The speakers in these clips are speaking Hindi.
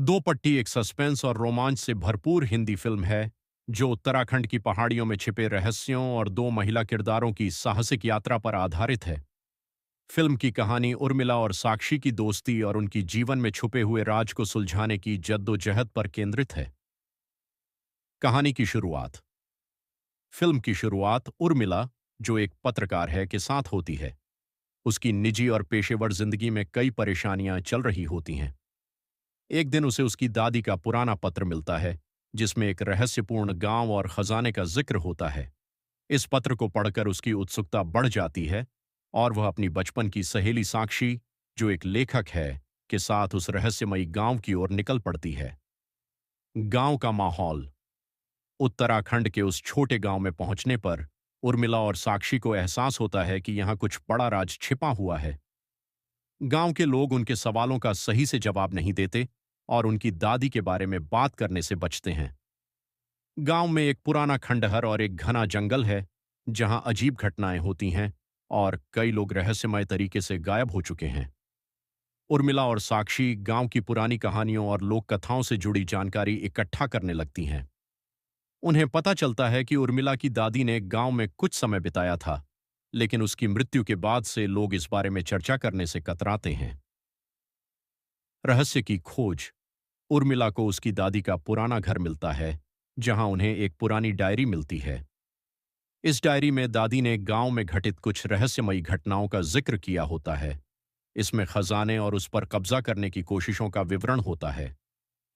दो पट्टी एक सस्पेंस और रोमांच से भरपूर हिंदी फिल्म है जो उत्तराखंड की पहाड़ियों में छिपे रहस्यों और दो महिला किरदारों की साहसिक यात्रा पर आधारित है। फिल्म की कहानी उर्मिला और साक्षी की दोस्ती और उनकी जीवन में छुपे हुए राज को सुलझाने की जद्दोजहद पर केंद्रित है। कहानी की शुरुआत। फिल्म की शुरुआत उर्मिला, जो एक पत्रकार है, के साथ होती है। उसकी निजी और पेशेवर जिंदगी में कई परेशानियां चल रही होती हैं। एक दिन उसे उसकी दादी का पुराना पत्र मिलता है जिसमें एक रहस्यपूर्ण गांव और खजाने का जिक्र होता है। इस पत्र को पढ़कर उसकी उत्सुकता बढ़ जाती है और वह अपनी बचपन की सहेली साक्षी, जो एक लेखक है, के साथ उस रहस्यमयी गांव की ओर निकल पड़ती है। गांव का माहौल। उत्तराखंड के उस छोटे गांव में पहुंचने पर उर्मिला और साक्षी को एहसास होता है कि यहां कुछ बड़ा राज छिपा हुआ है। गांव के लोग उनके सवालों का सही से जवाब नहीं देते और उनकी दादी के बारे में बात करने से बचते हैं। गांव में एक पुराना खंडहर और एक घना जंगल है जहां अजीब घटनाएं होती हैं और कई लोग रहस्यमय तरीके से गायब हो चुके हैं। उर्मिला और साक्षी गांव की पुरानी कहानियों और लोक कथाओं से जुड़ी जानकारी इकट्ठा करने लगती हैं। उन्हें पता चलता है कि उर्मिला की दादी ने गांव में कुछ समय बिताया था, लेकिन उसकी मृत्यु के बाद से लोग इस बारे में चर्चा करने से कतराते हैं। रहस्य की खोज। उर्मिला को उसकी दादी का पुराना घर मिलता है जहां उन्हें एक पुरानी डायरी मिलती है। इस डायरी में दादी ने गांव में घटित कुछ रहस्यमयी घटनाओं का जिक्र किया होता है। इसमें खजाने और उस पर कब्जा करने की कोशिशों का विवरण होता है।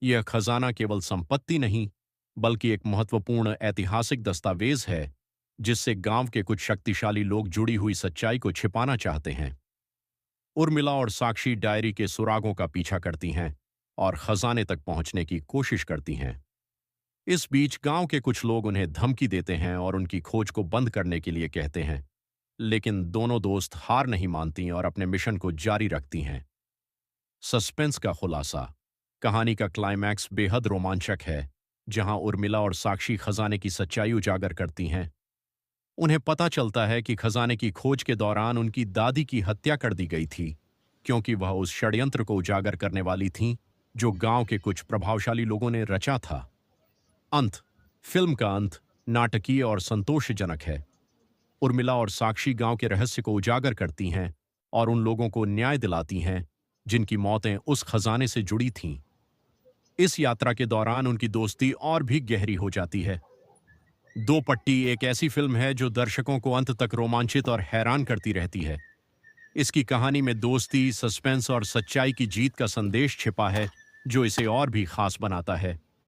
यह खजाना केवल संपत्ति नहीं, बल्कि एक महत्वपूर्ण ऐतिहासिक दस्तावेज है जिससे गांव के कुछ शक्तिशाली लोग जुड़ी हुई सच्चाई को छिपाना चाहते हैं। उर्मिला और साक्षी डायरी के सुरागों का पीछा करती हैं और खजाने तक पहुंचने की कोशिश करती हैं। इस बीच गांव के कुछ लोग उन्हें धमकी देते हैं और उनकी खोज को बंद करने के लिए कहते हैं, लेकिन दोनों दोस्त हार नहीं मानती और अपने मिशन को जारी रखती हैं। सस्पेंस का खुलासा। कहानी का क्लाइमैक्स बेहद रोमांचक है, जहां उर्मिला और साक्षी खजाने की सच्चाई उजागर करती हैं। उन्हें पता चलता है कि खजाने की खोज के दौरान उनकी दादी की हत्या कर दी गई थी, क्योंकि वह उस षड्यंत्र को उजागर करने वाली थीं जो गांव के कुछ प्रभावशाली लोगों ने रचा था। अंत। फिल्म का अंत नाटकीय और संतोषजनक है। उर्मिला और साक्षी गांव के रहस्य को उजागर करती हैं और उन लोगों को न्याय दिलाती हैं जिनकी मौतें उस खजाने से जुड़ी थीं। इस यात्रा के दौरान उनकी दोस्ती और भी गहरी हो जाती है। दो पट्टी एक ऐसी फिल्म है जो दर्शकों को अंत तक रोमांचित और हैरान करती रहती है। इसकी कहानी में दोस्ती, सस्पेंस और सच्चाई की जीत का संदेश छिपा है जो इसे और भी खास बनाता है।